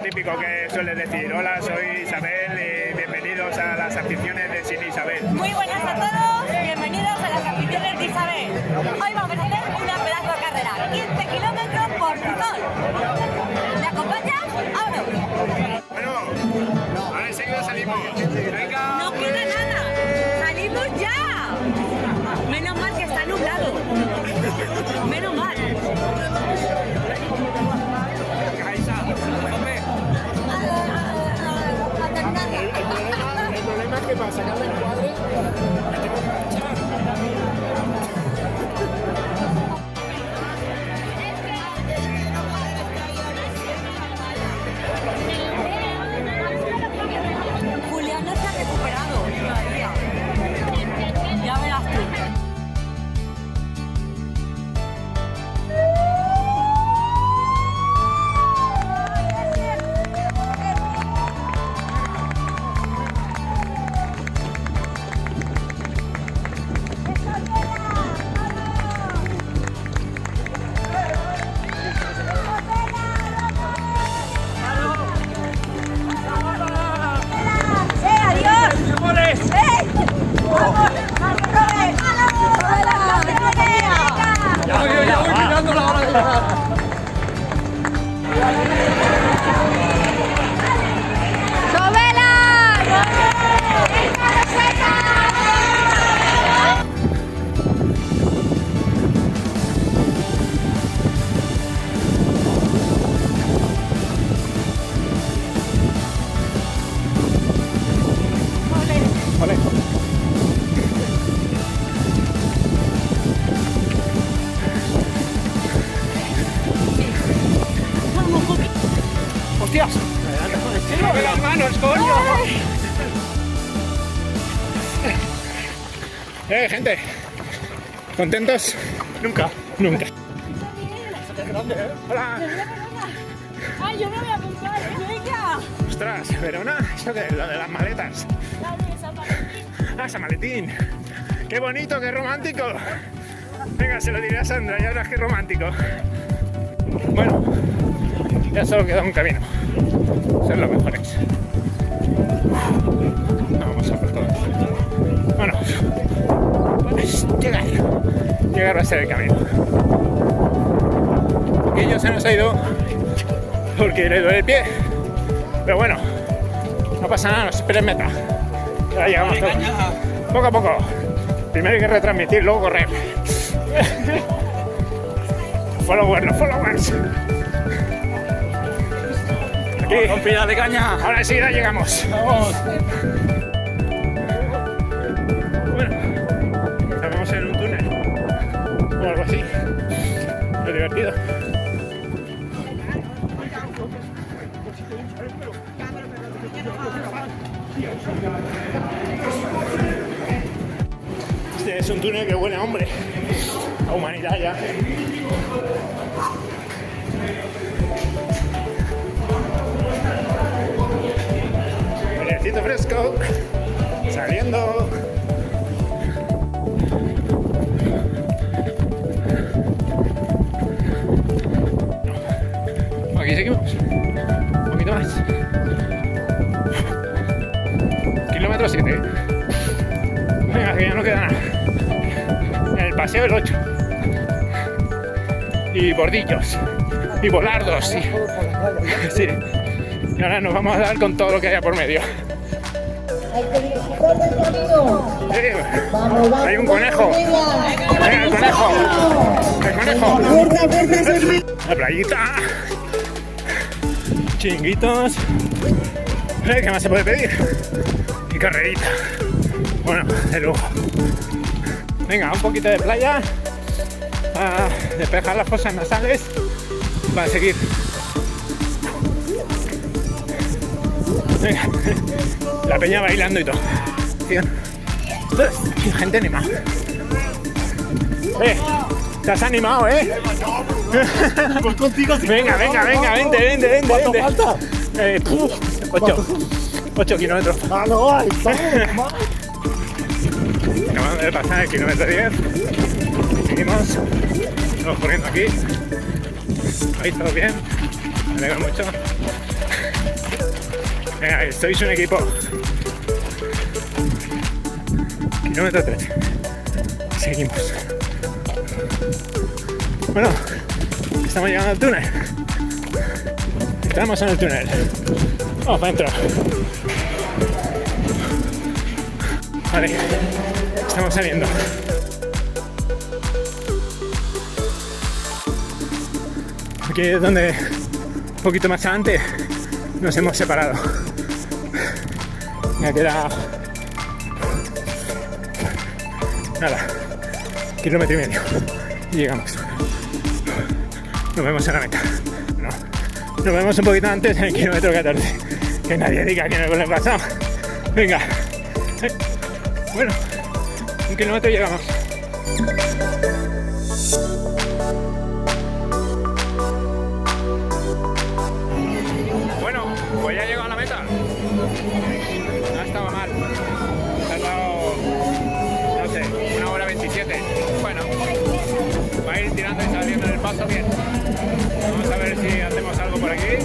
típico que sueles decir. Hola, soy Isabel y bienvenidos a las aficiones de Sin Isabel. Muy buenas a todos, bienvenidos a las aficiones de Isabel. Hoy vamos a hacer una pedazo de carrera, 15 kilómetros por Gijón. ¿Me acompañas? ¡Vámonos! Bueno, ahora enseguida salimos. Venga. ¡No queda nada! ¡Salimos ya! Menos mal que está nublado. Menos mal. El problema es que para sacar el encuadre Julián no se ha recuperado todavía. Ya verás tú. ¡hostias! ¡Con las manos, coño! Gente, ¿contentos? Nunca. Hola. ¡Ay, yo me voy a apuntar! ¡Venga! Ostras, Verona, ¿esto qué es? Lo de las maletas. Ah, San Valentín. ¡Qué bonito, qué romántico! Venga, se lo diré a Sandra, ya verás qué romántico. Bueno, ya solo queda un camino. Ser los mejores. Vamos a por todo. Bueno, pues llegar va a ser el camino. Aquello se nos ha ido porque le duele el pie. Pero bueno, no pasa nada, nos espera en meta. Ya llegamos todos. Poco a poco. Primero hay que retransmitir, luego correr. Followers. Aquí, con pila de caña. Ahora sí, ya llegamos. Vamos. Bueno, estamos en un túnel o algo así. Muy divertido. Este es un túnel que huele a hombre, a humanidad ya. Airecito fresco, saliendo. Aquí seguimos, un poquito más. Kilómetro 7. Venga, que ya no queda nada. En el paseo el 8. Y bordillos. Y volardos. Sí. Y ahora nos vamos a dar con todo lo que haya por medio. Hay un conejo. Venga, el conejo. El conejo. La playita. Chinguitos. ¿Qué más se puede pedir? Y carrerita. Bueno, de lujo. Venga, un poquito de playa a despejar las fosas nasales para seguir. Venga, la peña bailando y todo. Gente animada. ¿Te has animado, Pues contigo. Venga, vente. ¿Cuánto falta? 8 kilómetros. Ah, no, ahí está. Acabamos de pasar el kilómetro 10. Seguimos. Estamos corriendo aquí. Ahí todo bien. Me alegra mucho. Venga, sois un equipo. Kilómetro 3. Seguimos. Bueno, estamos llegando al túnel. Entramos en el túnel. Vamos para adentro. Vale, estamos saliendo. Aquí es donde un poquito más adelante nos hemos separado. Ya queda nada, 1,5 kilómetros y llegamos. Nos vemos en la meta. No, nos vemos un poquito antes en el kilómetro 14. Que nadie diga que no le he pasado. Venga. Bueno, 1 kilómetro llegamos. Bueno, pues ya he llegado a la meta. No estaba mal. He tardado, no sé, 1 hora 27. Bueno, va a ir tirando y saliendo del paso bien. Vamos a ver si hacemos algo por aquí.